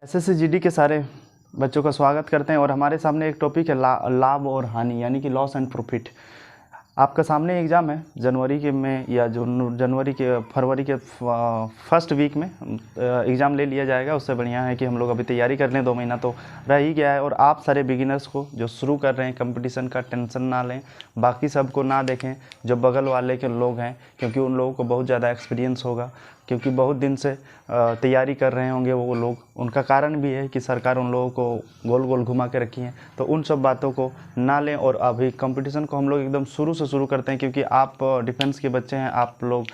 SSC GD के सारे बच्चों का स्वागत करते हैं और हमारे सामने एक टॉपिक है लाभ और हानि यानी कि लॉस एंड प्रॉफिट। आपका सामने एग्ज़ाम है जनवरी के में या जो फरवरी के फर्स्ट वीक में एग्ज़ाम ले लिया जाएगा। उससे बढ़िया है कि हम लोग अभी तैयारी कर लें, 2 महीना तो रह ही गया है। और आप सारे बिगिनर्स को जो शुरू कर रहे हैं कंपटीशन का टेंशन ना लें, बाकी सबको ना देखें जो बगल वाले के लोग हैं, क्योंकि उन लोगों को बहुत ज़्यादा एक्सपीरियंस होगा, क्योंकि बहुत दिन से तैयारी कर रहे होंगे वो लोग। उनका कारण भी है कि सरकार उन लोगों को गोल गोल घुमा के रखी है, तो उन सब बातों को ना लें। और अभी कंपटीशन को हम लोग एकदम शुरू से शुरू करते हैं, क्योंकि आप डिफेंस के बच्चे हैं, आप लोग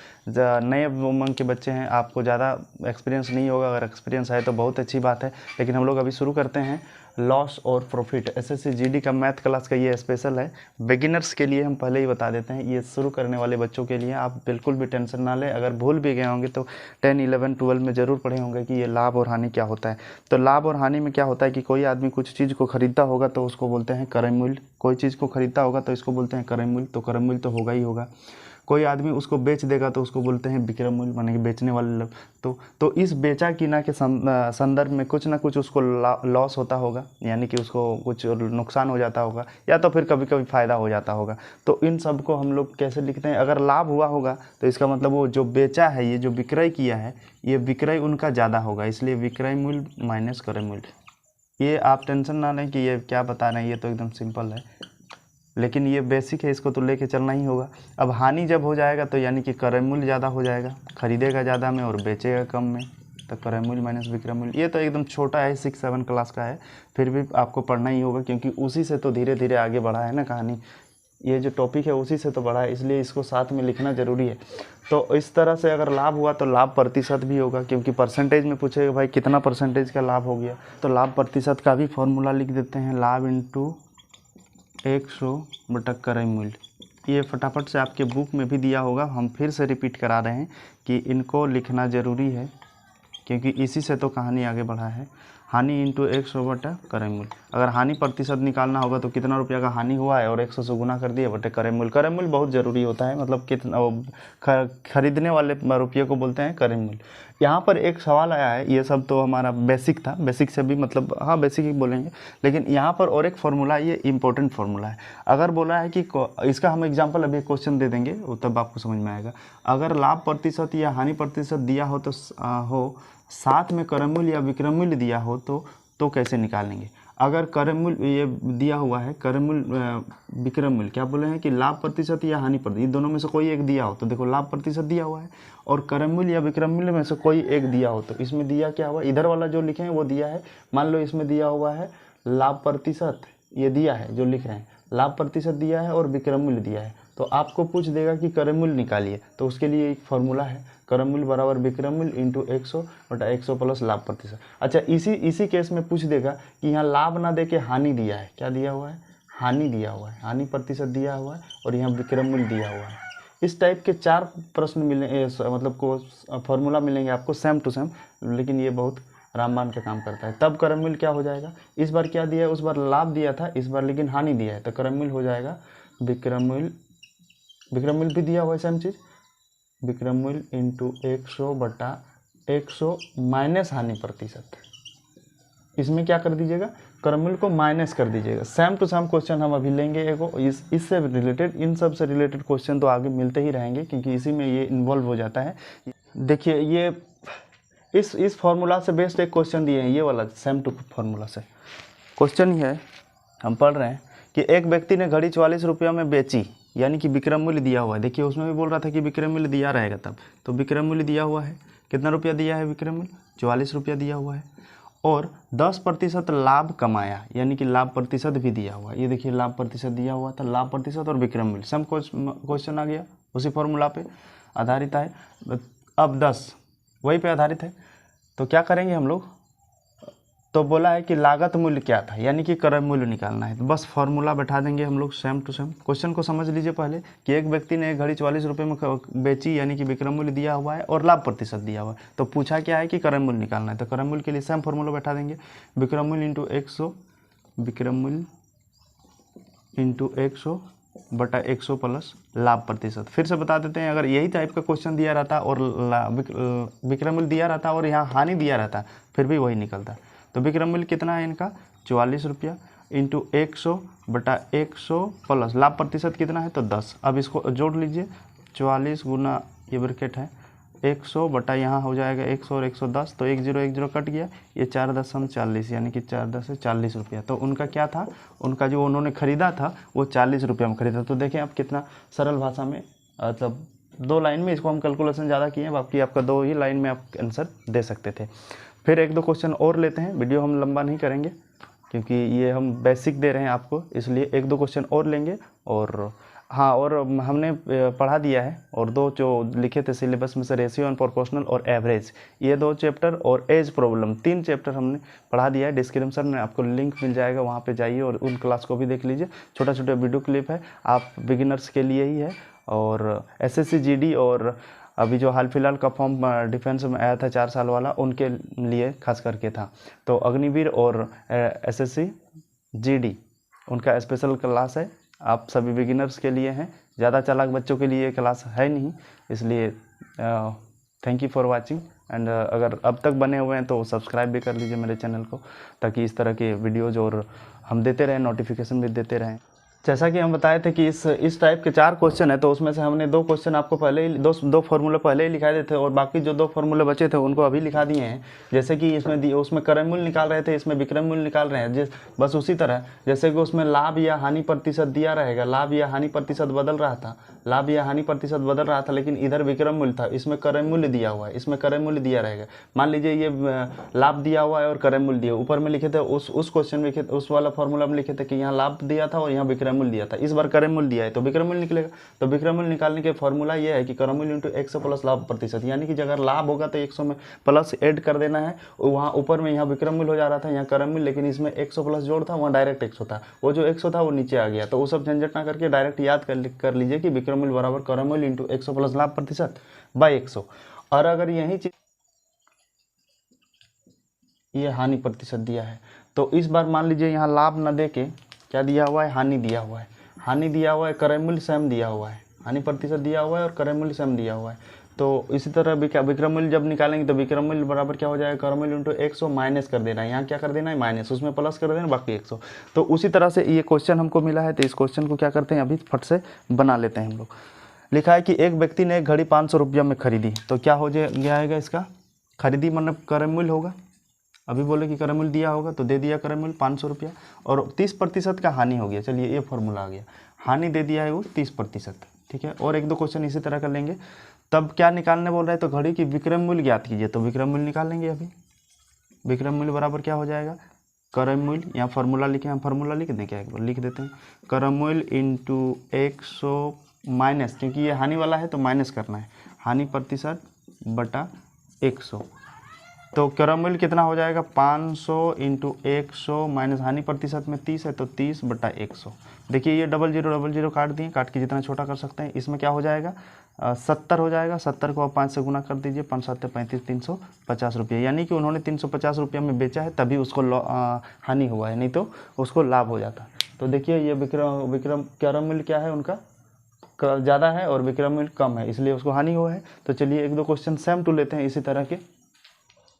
नए उमंग के बच्चे हैं, आपको ज़्यादा एक्सपीरियंस नहीं होगा। अगर एक्सपीरियंस है तो बहुत अच्छी बात है, लेकिन हम लोग अभी शुरू करते हैं लॉस और प्रॉफिट। एसएससी जीडी का मैथ क्लास का ये स्पेशल है बिगिनर्स के लिए। हम पहले ही बता देते हैं, ये शुरू करने वाले बच्चों के लिए। आप बिल्कुल भी टेंशन ना लें। अगर भूल भी गए होंगे तो 10, 11, 12 में ज़रूर पढ़े होंगे कि ये लाभ और हानि क्या होता है। तो लाभ और हानि में क्या होता है कि कोई आदमी कुछ चीज़ को खरीदता होगा तो उसको बोलते हैं क्रय मूल्य। कोई चीज़ को खरीदता होगा तो इसको बोलते हैं क्रय मूल्य, तो क्रय मूल्य तो होगा ही होगा। कोई आदमी उसको बेच देगा तो उसको बोलते हैं विक्रय मूल्य, माने कि बेचने वाले लोग। तो इस बेचा किना के संदर्भ में कुछ ना कुछ उसको लॉस होता होगा, यानी कि उसको कुछ नुकसान हो जाता होगा, या तो फिर कभी कभी फ़ायदा हो जाता होगा। तो इन सब को हम लोग कैसे लिखते हैं? अगर लाभ हुआ होगा तो इसका मतलब वो जो बेचा है, ये जो विक्रय किया है, ये विक्रय उनका ज़्यादा होगा, इसलिए विक्रय मूल्य माइनस क्रय मूल्य। ये आप टेंशन ना लें कि ये क्या बता रहे हैं, ये तो एकदम सिंपल है, लेकिन ये बेसिक है, इसको तो लेके चलना ही होगा। अब हानि जब हो जाएगा तो यानी कि क्रय मूल्य ज़्यादा हो जाएगा, खरीदेगा ज़्यादा में और बेचेगा कम में, तो क्रय मूल्य माइनस विक्रय मूल्य। ये तो एकदम छोटा है, 6-7 क्लास का है, फिर भी आपको पढ़ना ही होगा, क्योंकि उसी से तो धीरे धीरे आगे बढ़ा है ना कहानी। ये जो टॉपिक है उसी से तो बढ़ा है, इसलिए इसको साथ में लिखना ज़रूरी है। तो इस तरह से अगर लाभ हुआ तो लाभ प्रतिशत भी होगा, क्योंकि परसेंटेज में पूछेगा भाई कितना परसेंटेज का लाभ हो गया, तो लाभ प्रतिशत का भी फॉर्मूला लिख देते हैं, लाभ इंटू 100 बटा क्रय मूल्य। ये फटाफट से आपके बुक में भी दिया होगा, हम फिर से रिपीट करा रहे हैं कि इनको लिखना ज़रूरी है, क्योंकि इसी से तो कहानी आगे बढ़ा है। हानि इंटू 100 बटा क्रय मूल्य। अगर हानि प्रतिशत निकालना होगा तो कितना रुपया का हानि हुआ है और 100 से गुना कर दिया बटे क्रय मूल्य। क्रय मूल्य बहुत ज़रूरी होता है, मतलब कितना खरीदने वाले रुपये को बोलते हैं क्रय मूल्य। यहाँ पर एक सवाल आया है, ये सब तो हमारा बेसिक था, बेसिक से भी मतलब हाँ बेसिक ही बोलेंगे, लेकिन यहाँ पर और एक फार्मूला, ये इंपॉर्टेंट फार्मूला है। अगर बोला है कि इसका हम एग्जाम्पल अभी क्वेश्चन दे देंगे, वो तब आपको समझ में आएगा। अगर लाभ प्रतिशत या हानि प्रतिशत दिया हो तो साथ में क्रय मूल्य या विक्रय मूल्य दिया हो तो कैसे निकालेंगे? अगर क्रय मूल्य ये दिया हुआ है, क्रय मूल्य विक्रय मूल्य, क्या बोले हैं कि लाभ प्रतिशत या हानि प्रतिशत, दोनों में से कोई एक दिया हो, तो देखो लाभ प्रतिशत दिया हुआ है, और क्रय मूल्य या विक्रय मूल्य में से कोई एक दिया हो, तो इसमें दिया क्या हुआ, इधर वाला जो लिखे हैं वो दिया है। मान लो इसमें दिया हुआ है लाभ प्रतिशत, ये दिया है जो लिख रहे हैं, लाभ प्रतिशत दिया है और विक्रय मूल्य दिया है, तो आपको पूछ देगा कि क्रय मूल्य निकालिए, तो उसके लिए एक फॉर्मूला है, क्रय मूल्य बराबर विक्रय मूल्य इंटू 100 बटा 100 प्लस लाभ प्रतिशत। अच्छा, इसी केस में पूछ देगा कि यहाँ लाभ ना दे के हानि दिया है, क्या दिया हुआ है, हानि दिया हुआ है, हानि प्रतिशत दिया हुआ है, और यहाँ विक्रय मूल्य दिया हुआ है। इस टाइप के 4 प्रश्न मिले, मतलब को फॉर्मूला मिलेंगे आपको सेम टू सेम, लेकिन ये बहुत रामबाण का काम करता है। तब क्रय मूल्य क्या हो जाएगा, इस बार क्या दिया है, उस बार लाभ दिया था, इस बार लेकिन हानि दिया है, तो क्रय मूल्य हो जाएगा विक्रय मूल्य भी दिया हुआ है सेम चीज़, विक्रय मूल्य इंटू 100 बटा 100 माइनस हानि प्रतिशत। इसमें क्या कर दीजिएगा, क्रय मूल्य को माइनस कर दीजिएगा। सेम टू सेम क्वेश्चन हम अभी लेंगे एगो, इससे रिलेटेड, इन सब से रिलेटेड क्वेश्चन तो आगे मिलते ही रहेंगे, क्योंकि इसी में ये इन्वॉल्व हो जाता है। देखिए, ये इस फॉर्मूला से बेस्ड एक क्वेश्चन दिए हैं, ये वाला सेम टू फार्मूला से क्वेश्चन ही है। हम पढ़ रहे हैं कि एक व्यक्ति ने घड़ी 44 रुपये में बेची, यानी कि विक्रय मूल्य दिया हुआ है। देखिए, उसमें भी बोल रहा था कि विक्रय मूल्य दिया रहेगा तब, तो विक्रय मूल्य दिया हुआ है, कितना रुपया दिया है विक्रय मूल्य, 44 रुपया दिया हुआ है, और 10% लाभ कमाया, यानी कि लाभ प्रतिशत भी दिया हुआ है। ये देखिए, लाभ प्रतिशत दिया हुआ था, लाभ प्रतिशत और विक्रय मूल्य सम क्वेश्चन आ गया, उसी फॉर्मूला पे आधारित है। अब 10 वही पे आधारित है, तो क्या करेंगे हम लोग, तो बोला है कि लागत मूल्य क्या था, यानी कि क्रय मूल्य निकालना है, तो बस फॉर्मूला बैठा देंगे हम लोग सेम टू सेम। क्वेश्चन को समझ लीजिए पहले कि एक व्यक्ति ने एक घड़ी 44 रुपये में बेची, यानी कि विक्रय मूल्य दिया हुआ है और लाभ प्रतिशत दिया हुआ है, तो पूछा क्या है कि क्रय मूल्य निकालना है, तो क्रय मूल्य के लिए सेम फॉर्मूला बैठा देंगे, विक्रय मूल्य इंटू 100, विक्रय मूल्य इंटू 100 बटा 100 प्लस लाभ प्रतिशत। फिर से बता देते हैं, अगर यही टाइप का क्वेश्चन दिया रहता और विक्रय मूल्य दिया रहता और यहाँ हानि दिया रहता, फिर भी वही निकलता। तो विक्रय मूल्य कितना है इनका 44 रुपया इंटू 100 बटा 100 प्लस लाभ प्रतिशत कितना है तो 10। अब इसको जोड़ लीजिए 44 गुना ये ब्रैकेट है 100 बटा यहाँ हो जाएगा 100 और 110 तो 10 कट गया, ये 4.40 यानी कि 4.40 रुपया। तो उनका क्या था, उनका जो उन्होंने ख़रीदा था वो 40 रुपया में ख़रीदा। तो देखें आप कितना सरल भाषा में, मतलब 2 लाइन में इसको हम कैलकुलेशन ज़्यादा किए हैं, बाकी आपका 2 ही लाइन में आप आंसर दे सकते थे। फिर 1-2 क्वेश्चन और लेते हैं, वीडियो हम लंबा नहीं करेंगे क्योंकि ये हम बेसिक दे रहे हैं आपको, इसलिए 1-2 क्वेश्चन और लेंगे। और हाँ, और हमने पढ़ा दिया है, और 2 जो लिखे थे सिलेबस में से रेशियो एंड प्रोपोर्शनल और एवरेज, ये 2 चैप्टर और एज प्रॉब्लम 3 चैप्टर हमने पढ़ा दिया है। डिस्क्रिप्शन में आपको लिंक मिल जाएगा, वहाँ पे जाइए और उन क्लास को भी देख लीजिए। छोटा छोटा वीडियो क्लिप है, आप बिगिनर्स के लिए ही है। और SSC GD और अभी जो हाल फिलहाल का फॉर्म डिफेंस में आया था 4 साल वाला, उनके लिए खास करके था। तो अग्निवीर और SSC GD उनका स्पेशल क्लास है, आप सभी बिगिनर्स के लिए हैं, ज़्यादा चालाक बच्चों के लिए क्लास है नहीं। इसलिए thank you for watching and अगर अब तक बने हुए हैं तो सब्सक्राइब भी कर लीजिए मेरे चैनल को, ताकि इस तरह के वीडियोज़ और हम देते रहें, नोटिफिकेशन भी देते रहें। जैसा कि हम बताए थे कि इस टाइप के 4 क्वेश्चन है, तो उसमें से हमने 2 क्वेश्चन आपको पहले ही दो फार्मूले पहले ही लिखा दिए थे, और बाकी जो 2 फार्मूले बचे थे उनको अभी लिखा दिए हैं। जैसे कि उसमें क्रय मूल्य निकाल रहे थे, इसमें विक्रय मूल्य निकाल रहे हैं। बस उसी तरह जैसे कि उसमें लाभ या हानि प्रतिशत दिया रहेगा, लाभ या हानि प्रतिशत बदल रहा था, लाभ या हानि प्रतिशत बदल रहा था, लेकिन इधर विक्रय मूल्य था, इसमें क्रय मूल्य दिया हुआ है, इसमें क्रय मूल्य दिया रहेगा। मान लीजिए ये लाभ दिया हुआ है और क्रय मूल्य दिया, ऊपर में लिखे थे उस क्वेश्चन में लिखे, उस वाला फॉर्मूला में लिखे थे कि यहाँ लाभ दिया था और यहाँ विक्रय मूल्य दिया था। इस बार क्रय मूल्य दिया है तो विक्रय मूल्य निकलेगा। तो विक्रय मूल्य निकालने के फॉर्मूला ये है कि क्रय मूल्य इंटू 100 प्लस लाभ प्रतिशत, यानी कि अगर लाभ होगा तो 100 में प्लस ऐड कर देना है। वहाँ ऊपर में यहाँ विक्रय मूल्य हो जा रहा था, यहाँ क्रय मूल्य, लेकिन इसमें 100 प्लस जोड़ था, वहाँ डायरेक्ट 100 था, वो जो 100 था वो नीचे आ गया। तो वो सब झंझट ना करके डायरेक्ट याद कर लीजिए कि विक्रय मूल्य बराबर क्रय मूल्य इंटू 100 प्लस लाभ प्रतिशत बाई 100। और अगर यही चीज ये हानि प्रतिशत दिया है, तो इस बार मान लीजिए यहाँ लाभ न दे के क्या दिया हुआ है, हानि दिया हुआ है। हानि दिया हुआ है, क्रय मूल्य सेम दिया हुआ है, हानि प्रतिशत दिया हुआ है और क्रय मूल्य सेम दिया हुआ है। तो इसी तरह विक्रय मूल्य जब निकालेंगे तो विक्रय मूल्य बराबर क्या हो जाएगा, क्रय मूल्य इंटू 100 माइनस कर देना है, यहाँ क्या कर देना है माइनस, उसमें प्लस कर देना बाकी 100। तो उसी तरह से ये क्वेश्चन हमको मिला है, तो इस क्वेश्चन को क्या करते हैं अभी फट से बना लेते हैं हम लोग। लिखा है कि एक व्यक्ति ने एक घड़ी 500 रुपया में खरीदी, तो क्या हो जाएगा इसका, खरीदी मतलब क्रय मूल्य होगा। अभी बोले कि क्रय मूल्य दिया होगा तो दे दिया क्रय मूल्य 500 रुपया, और 30% का हानि हो गया। चलिए ये फॉर्मूला आ गया, हानि दे दिया है वो 30%, ठीक है। और 1-2 क्वेश्चन इसी तरह कर लेंगे। तब क्या निकालने बोल रहा है, तो घड़ी की विक्रय मूल्य ज्ञात कीजिए, तो विक्रय मूल्य निकालेंगे। अभी विक्रय मूल्य बराबर क्या हो जाएगा, क्रय मूल्य, यहाँ फार्मूला लिखे, हम फार्मूला लिख दें क्या, एक बार लिख देते हैं, क्रय मूल्य इंटू 100 माइनस, क्योंकि ये हानि वाला है तो माइनस करना है, हानि प्रतिशत बटा 100। तो क्रय मूल्य कितना हो जाएगा, 500 इंटू 100 माइनस हानि प्रतिशत में 30 है तो 30 बटा 100। देखिए ये 00 काट दिए, काट के जितना छोटा कर सकते हैं। इसमें क्या हो जाएगा 70 हो जाएगा, 70 को आप 5 से गुना कर दीजिए, 5 7 35 350 रुपये, यानी कि उन्होंने 350 रुपये में बेचा है तभी उसको हानि हुआ है, नहीं तो उसको लाभ हो जाता। तो देखिए ये क्रय मूल्य क्या है उनका ज़्यादा है और विक्रय मूल्य कम है, इसलिए उसको हानि हुआ है। तो चलिए 1-2 क्वेश्चन सेम टू लेते हैं इसी तरह के।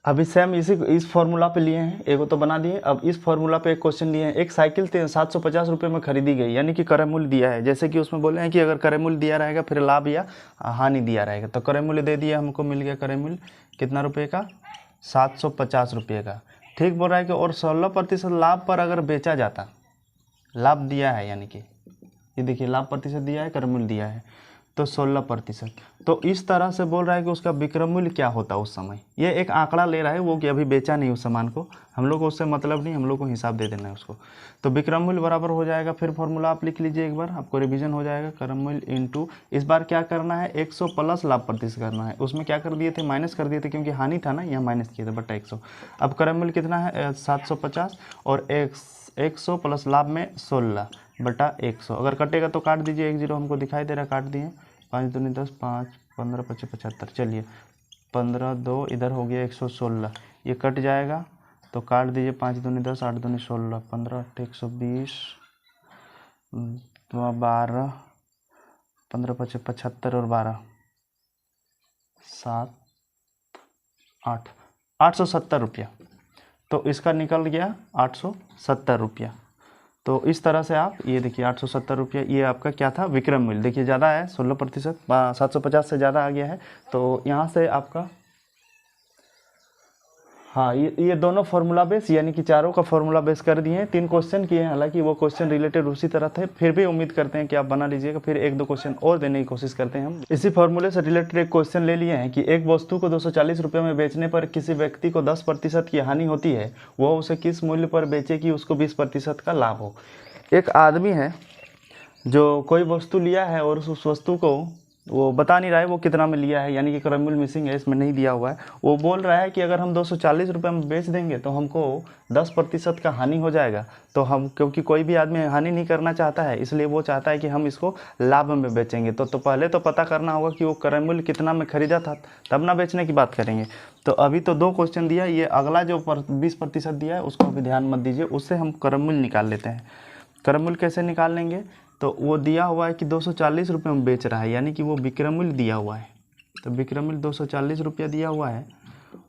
अभी सेम इस फॉर्मूला पे लिए हैं, एगो तो बना दिए। अब इस फॉर्मूला पे एक क्वेश्चन लिए हैं, एक साइकिल 750 रुपये में खरीदी गई, यानी कि क्रय मूल्य दिया है। जैसे कि उसमें बोले हैं कि अगर क्रय मूल्य दिया रहेगा फिर लाभ या हानि दिया रहेगा, तो क्रय मूल्य दे दिया, हमको मिल गया क्रय मूल्य कितना रुपये का, 750 रुपये का, ठीक बोल रहा है कि। और 16% लाभ पर अगर बेचा जाता, लाभ दिया है, यानी कि ये देखिए लाभ प्रतिशत दिया है, क्रय मूल्य दिया है, तो 16%। तो इस तरह से बोल रहा है कि उसका विक्रय मूल्य क्या होता उस समय। ये एक आंकड़ा ले रहा है वो, कि अभी बेचा नहीं उस सामान को, हम लोग को उससे मतलब नहीं, हम लोग को हिसाब दे देना है उसको। तो विक्रय मूल्य बराबर हो जाएगा, फिर फॉर्मूला आप लिख लीजिए एक बार, आपको रिवीजन हो जाएगा। क्रय मूल्य इंटू, इस बार क्या करना है 100 प्लस लाभ प्रतिशत करना है। उसमें क्या कर दिए थे, माइनस कर दिए थे, क्योंकि हानि था ना, यहाँ माइनस किए थे, बटा 100। अब क्रय मूल्य कितना है 750 और 100 प्लस लाभ में 16 बटा 100। अगर कटेगा तो काट दीजिए, 1 0 हमको दिखाई दे रहा है, काट दिए। 5 दूनी 10, 5 15 25 75। चलिए 15 2 इधर हो गया 116, ये कट जाएगा तो काट दीजिए। 5 दूनी 10, 8 दूनी 16, 15 8 120, 12, 15 25 75 और 12 7 8 870 रुपया। तो इसका निकल गया 870 रुपया। तो इस तरह से आप ये देखिए 870 रुपया ये आपका क्या था, विक्रम मूल्य। देखिए ज़्यादा है 16%, 750 से ज़्यादा आ गया है। तो यहाँ से आपका हाँ ये दोनों फार्मूला बेस यानी कि चारों का फार्मूला बेस कर दिए हैं। 3 क्वेश्चन किए हैं, हालांकि वो क्वेश्चन रिलेटेड उसी तरह थे, फिर भी उम्मीद करते हैं कि आप बना लीजिएगा। फिर 1-2 क्वेश्चन और देने की कोशिश करते हैं हम। इसी फार्मूले से रिलेटेड एक क्वेश्चन ले लिए हैं कि एक वस्तु को 240 रुपये में बेचने पर किसी व्यक्ति को 10% की हानि होती है, वह उसे किस मूल्य पर बेचे कि उसको 20% का लाभ हो। एक आदमी है जो कोई वस्तु लिया है और उस वस्तु को वो बता नहीं रहा है वो कितना में लिया है, यानी कि क्रय मूल्य मिसिंग है, इसमें नहीं दिया हुआ है। वो बोल रहा है कि अगर हम 240 रुपये में बेच देंगे तो हमको 10% का हानि हो जाएगा। तो हम, क्योंकि कोई भी आदमी हानि नहीं करना चाहता है, इसलिए वो चाहता है कि हम इसको लाभ में बेचेंगे। तो पहले तो पता करना होगा कि वो क्रय मूल्य कितना में खरीदा था, तब ना बेचने की बात करेंगे। तो अभी तो 2 क्वेश्चन दिया, ये अगला जो 20% दिया है उसको भी ध्यान मत दीजिए, उससे हम क्रय मूल्य निकाल लेते हैं। क्रय मूल्य कैसे निकाल लेंगे, तो वो दिया हुआ है कि 240 रुपये में बेच रहा है, यानी कि वो विक्रय मूल्य दिया हुआ है। तो विक्रय मूल्य 240 रुपया दिया हुआ है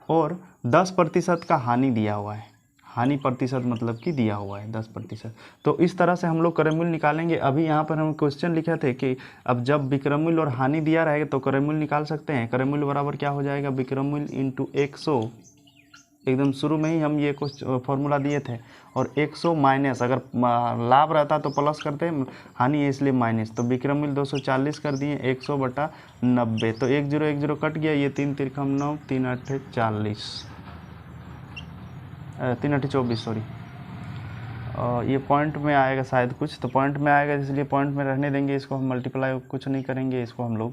और 10% का हानि दिया हुआ है। हानि प्रतिशत मतलब कि दिया हुआ है 10%। तो इस तरह से हम लोग क्रय मूल्य निकालेंगे। अभी यहाँ पर हम क्वेश्चन लिखे थे कि अब जब विक्रय मूल्य और हानि दिया रहेगा तो क्रय मूल्य निकाल सकते हैं। क्रय मूल्य बराबर क्या हो जाएगा, विक्रय मूल्य इंटू 100। एकदम शुरू में ही हम ये कुछ फॉर्मूला दिए थे। और 100 माइनस, अगर लाभ रहता तो प्लस करते, हानि है इसलिए माइनस। तो विक्रय मूल्य 240 कर दिए 100/90। तो 1010 कट गया, ये 3 तिरखम 9, 3 8 40, 3 8 24 सॉरी। ये पॉइंट में आएगा शायद कुछ, तो पॉइंट में आएगा इसलिए पॉइंट में रहने देंगे इसको, हम मल्टीप्लाई कुछ नहीं करेंगे इसको हम लोग।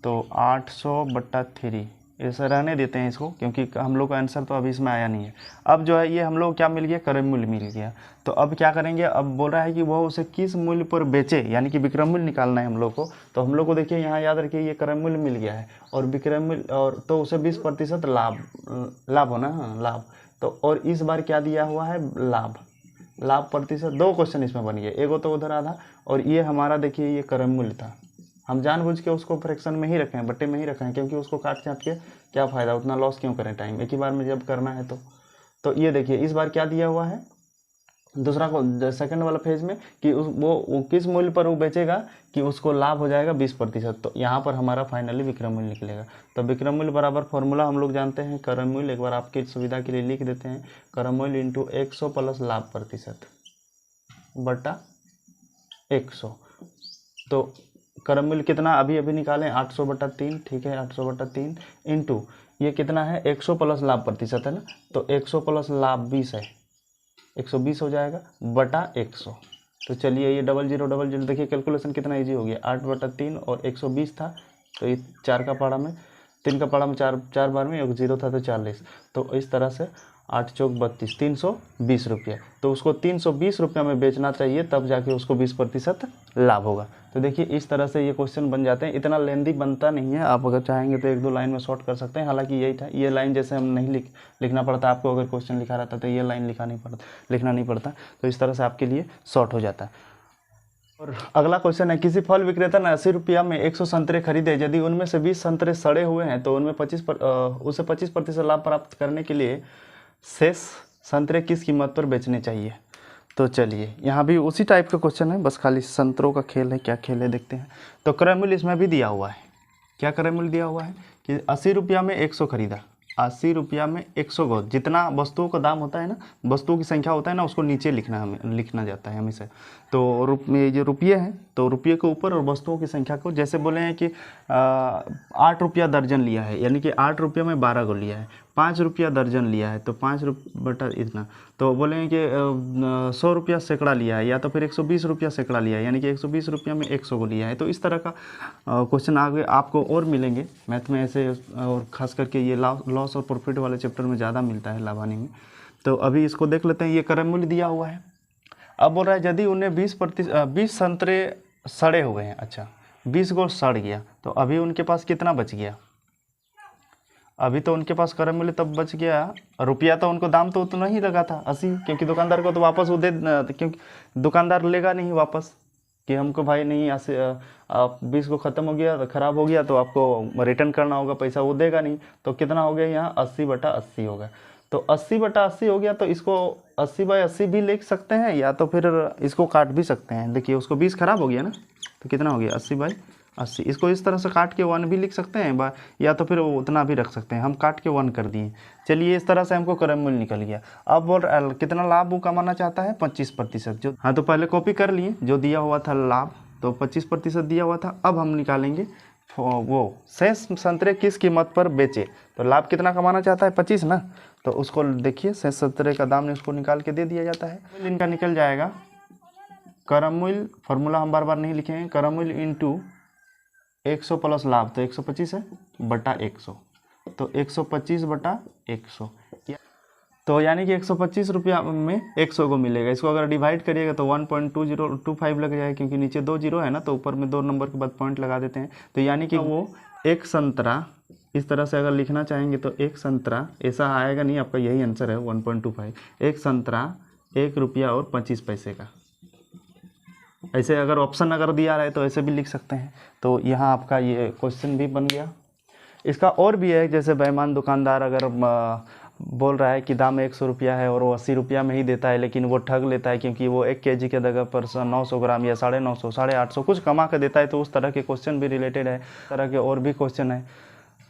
तो 800/3 ऐसे रहने देते हैं इसको, क्योंकि हम लोग का आंसर तो अभी इसमें आया नहीं है। अब जो है ये हम लोग क्या मिल गया, क्रय मूल्य मिल गया। तो अब क्या करेंगे, अब बोल रहा है कि वह उसे किस मूल्य पर बेचे, यानी कि विक्रय मूल्य निकालना है हम लोग को। तो हम लोग को देखिए यहाँ याद रखिए ये क्रय मूल्य मिल गया है और विक्रय मूल्य, और तो उसे 20% लाभ होना, हाँ लाभ। तो और इस बार क्या दिया हुआ है, लाभ प्रतिशत। 2 क्वेश्चन इसमें बन गए, एगो तो उधर आधा, और ये हमारा देखिए ये क्रय मूल्य था। हम जानबूझ के उसको फ्रैक्शन में ही रखें, बट्टे में ही रखें, क्योंकि उसको काट छाट के क्या फ़ायदा, उतना लॉस क्यों करें टाइम, एक ही बार में जब करना है तो ये देखिए इस बार क्या दिया हुआ है, दूसरा को सेकंड वाला फेज में कि वो किस मूल्य पर वो बेचेगा कि उसको लाभ हो जाएगा 20%। तो यहाँ पर हमारा फाइनली विक्रय मूल्य निकलेगा। तो विक्रय मूल्य बराबर फॉर्मूला हम लोग जानते हैं, क्रय मूल्य, एक बार आपकी सुविधा के लिए लिख देते हैं, क्रय मूल्य इंटू 100 प्लस लाभ प्रतिशत बटा 100। तो क्रय मूल्य कितना अभी निकालें, 800/3, ठीक है 800/3 इंटू ये कितना है 100 प्लस लाभ प्रतिशत है ना, तो 100 प्लस लाभ 20 है, 120 हो जाएगा बटा 100। तो चलिए ये 0000 देखिए कैलकुलेशन कितना इजी हो गया, 8/3 और 120 था, तो ये 4 का पारा में 3 का पारा में 4 बार में 1 0 था तो 40। तो इस तरह से 8 चौक 32, 320 रुपया। तो उसको 320 रुपया में बेचना चाहिए, तब जाके उसको 20% लाभ होगा। तो देखिए इस तरह से ये क्वेश्चन बन जाते हैं। इतना लेंदी बनता नहीं है, आप अगर चाहेंगे तो 1-2 लाइन में शॉर्ट कर सकते हैं। हालांकि यही था, ये लाइन जैसे हम नहीं लिखना पड़ता आपको, अगर क्वेश्चन लिखा रहता तो ये लाइन लिखना नहीं पड़ता। तो इस तरह से आपके लिए शॉर्ट हो जाता है। और अगला क्वेश्चन है, किसी फल विक्रेता ने 80 रुपया में 100 संतरे खरीदे, यदि उनमें से 20 संतरे सड़े हुए हैं तो उनमें उसे 25% लाभ प्राप्त करने के लिए शेष संतरे किस कीमत पर बेचने चाहिए। तो चलिए यहाँ भी उसी टाइप का क्वेश्चन है, बस खाली संतरों का खेल है, क्या खेल है देखते हैं। तो क्रय मूल्य इसमें भी दिया हुआ है, क्या क्रय मूल्य दिया हुआ है कि 80 रुपया में 100 खरीदा, 80 रुपया में 100 को, जितना वस्तुओं का दाम होता है ना, वस्तुओं की संख्या होता है ना, उसको नीचे लिखना जाता है हमेशा। तो ये जो रुपये हैं, तो रुपये के ऊपर और वस्तुओं की संख्या को, जैसे बोले हैं कि 8 रुपया दर्जन लिया है, यानी कि 8 रुपया में 12 को लिया है। 5 रुपया दर्जन लिया है तो 5 बटा इतना, तो बोले हैं कि 100 रुपया सैकड़ा लिया है, या तो फिर 120 रुपया सैकड़ा लिया है, यानी कि 120 रुपया में 100 को लिया है। तो इस तरह का क्वेश्चन आगे आपको और मिलेंगे मैथ में ऐसे, और ख़ास करके ये लॉस और प्रॉफिट वाले चैप्टर में ज़्यादा मिलता है, लाभ हानि में। तो अभी इसको देख लेते हैं, ये क्रय मूल्य दिया हुआ है। अब बोल रहा है यदि उन्हें 20 संतरे सड़े हुए हैं, अच्छा 20 को सड़ गया, तो अभी उनके पास कितना बच गया, अभी तो उनके पास क्रय मूल्य तब बच गया, रुपया तो उनको दाम तो उतना ही लगा था 80, क्योंकि दुकानदार को तो वापस वो क्योंकि दुकानदार लेगा नहीं वापस कि हमको भाई नहीं, आप 20 को ख़त्म हो गया, ख़राब हो गया तो आपको रिटर्न करना होगा पैसा, वो देगा नहीं। तो कितना हो गया यहाँ 80/80 होगा। तो 80/80 हो गया, तो इसको 80/80 भी लिख सकते हैं, या तो फिर इसको काट भी सकते हैं। देखिए उसको 20 खराब हो गया ना, तो कितना हो गया 80/80। इसको इस तरह से काट के 1 भी लिख सकते हैं, या तो फिर उतना भी रख सकते हैं। हम काट के 1 कर दिए। चलिए इस तरह से हमको क्रय मूल्य निकल गया। अब और कितना लाभ वो कमाना चाहता है, 25%। जो हाँ, तो पहले कॉपी कर लिए जो दिया हुआ था लाभ, तो 25% दिया हुआ था। अब हम निकालेंगे वो शेष संतरे किस कीमत पर बेचे। तो लाभ कितना कमाना चाहता है, 25 ना, तो उसको देखिए शेष संतरे का दाम ने उसको निकाल के दे दिया जाता है। इनका निकल जाएगा क्रय मूल्य, फॉर्मूला हम बार बार नहीं लिखेंगे, क्रय मूल्य इंटू 100 प्लस लाभ, तो 125 है बटा 100, तो 125/100। तो यानी कि 125 रुपया में 100 को मिलेगा। इसको अगर डिवाइड करिएगा तो 1.2025 लग जाएगा, क्योंकि नीचे 2 जीरो है ना, तो ऊपर में 2 नंबर के बाद पॉइंट लगा देते हैं। तो यानी कि वो एक संतरा, इस तरह से अगर लिखना चाहेंगे तो एक संतरा, ऐसा आएगा नहीं, आपका यही आंसर है 1.25। एक संतरा 1 रुपया और 25 पैसे का। ऐसे अगर ऑप्शन अगर दिया रहे तो ऐसे भी लिख सकते हैं। तो यहाँ आपका ये क्वेश्चन भी बन गया। इसका और भी है, जैसे बेईमान दुकानदार अगर बोल रहा है कि दाम 100 रुपया है और वो 80 रुपया में ही देता है, लेकिन वो ठग लेता है, क्योंकि वो 1 kg के जगह पर 900 ग्राम या 950, 850 कुछ कमा कर देता है। तो उस तरह के क्वेश्चन भी रिलेटेड है, इस तरह के और भी क्वेश्चन है।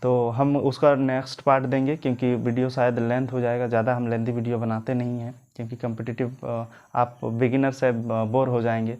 तो हम उसका नेक्स्ट पार्ट देंगे, क्योंकि वीडियो शायद लेंथ हो जाएगा ज़्यादा। हम लेंथी वीडियो बनाते नहीं हैं, क्योंकि कम्पिटिटिव आप बिगिनर से बोर हो जाएंगे।